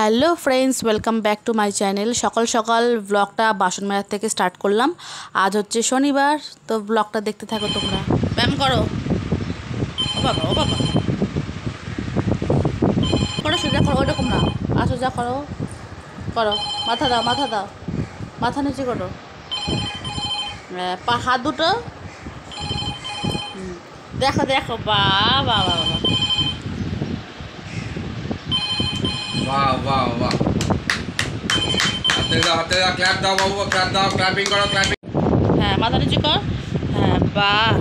Hello friends, welcome back to my channel. সকাল সকাল ব্লগটা বাসন মেলার থেকে স্টার্ট করলাম। আজ হচ্ছে শনিবার, তো ব্লগটা দেখতে থাকো তোমরা। ব্যায়াম করো, ও বাবা ও বাবা, করো সোজা করো, ওইরকম না, আর সোজা করো, করো, মাথা দাও, মাথা দাও, মাথা নিচে করো, হাত দুটো, দেখো দেখো, বাবা বাবা বাবা, वाह वाह वाह हाथे दाओ क्लैप दाओ बाबू क्लैप दाओ क्लैपिंग करो क्लैपिंग হ্যাঁ মাথা নিচে কর, হ্যাঁ বাহ,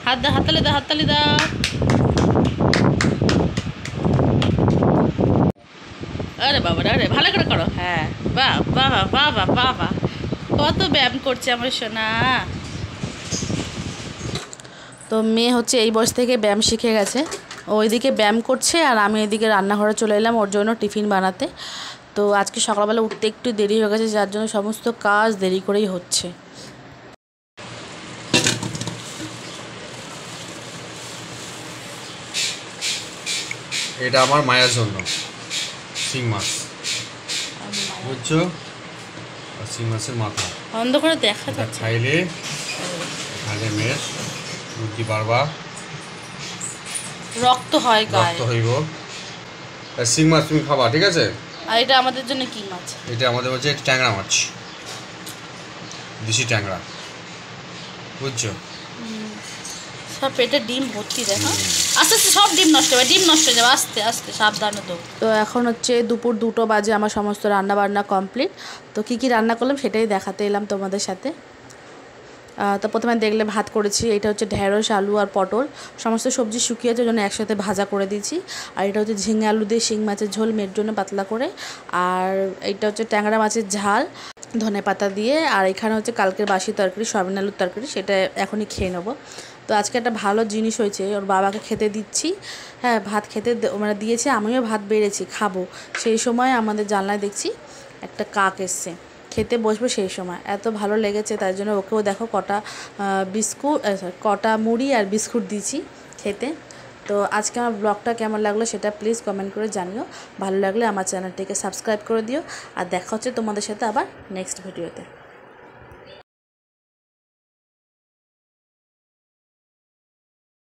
হাত দাও, হাততালি দাও, হাততালি দাও, আরে বাবা আরে ভালো করে করো, হ্যাঁ বাহ বাহ বাহ বাহ বাহ বাহ, কত ব্যায়াম করছে আমার সোনা। তো মেয়ে হচ্ছে এই বয়স থেকে ব্যায়াম শিখে গেছে, ওইদিকে ব্যায়াম করছে আর আমি এদিকে রান্নাঘরে চলে এলাম ওর জন্য টিফিন বানাতে। তো আজকে সকালবেলা উঠতে একটু দেরি হয়ে গেছে, যার জন্য সমস্ত কাজ দেরি করেই হচ্ছে। এটা আমার মায়ের জন্য শিং মাছ বুঝছো, আর শিং মাছের মাথা বন্ধ করে দেখা যাচ্ছে, খাইলে খাইলে মেষ বুদ্ধি বাড়বা, রক্ত হয় গায়ে, রক্ত হইব। আর শিং মাছ তুমি খাবা, ঠিক আছে? আর এটা আমাদের জন্য কি মাছ? এটা আমাদের হচ্ছে ট্যাংরা মাছ, দেশি ট্যাংরা, বুঝছো? সব পেটে ডিম ভর্তি, দেখো আস্তে আস্তে সব ডিম নষ্ট হবে, ডিম নষ্ট হয়ে যাবে, আস্তে আস্তে সাবধানে। তো এখন হচ্ছে দুপুর 2টো বাজে, আমার সমস্ত রান্না বান্না কমপ্লিট। তো কী কী রান্না করলাম সেটাই দেখাতে এলাম তোমাদের সাথে। তো প্রথমে দেখলে ভাত করেছি, এটা হচ্ছে ঢেঁড়স, আলু আর পটল, সমস্ত সবজি শুকিয়েছে জন্য একসাথে ভাজা করে দিয়েছি। আর এটা হচ্ছে ঝিঙে আলু দিয়ে শিং মাছের ঝোল, মেয়ের জন্য পাতলা করে। আর এটা হচ্ছে ট্যাংরা মাছের ঝাল ধনে পাতা দিয়ে। আর এখানে হচ্ছে কালকের বাসি তরকারি, সয়াবিন আলুর তরকারি, সেটা এখনই খেয়ে নেবো। তো আজকে একটা ভালো জিনিস হয়েছে, ওর বাবাকে খেতে দিচ্ছি, হ্যাঁ ভাত খেতে মানে দিয়েছে, আমিও ভাত বেড়েছি খাবো। সেই সময় আমাদের জানলায় দেখছি একটা কাক এসছে, খেতে বসবো সেই সময়, এত ভালো লেগেছে, তাই জন্য ওকেও দেখো কটা মুড়ি আর বিস্কুট দিয়েছি খেতে। তো আজকে আমার ব্লগটা কেমন লাগলো সেটা প্লিজ কমেন্ট করে জানিও, ভালো লাগলে আমার চ্যানেলটিকে সাবস্ক্রাইব করে দিও। আর দেখা হচ্ছে তোমাদের সাথে আবার নেক্সট ভিডিওতে।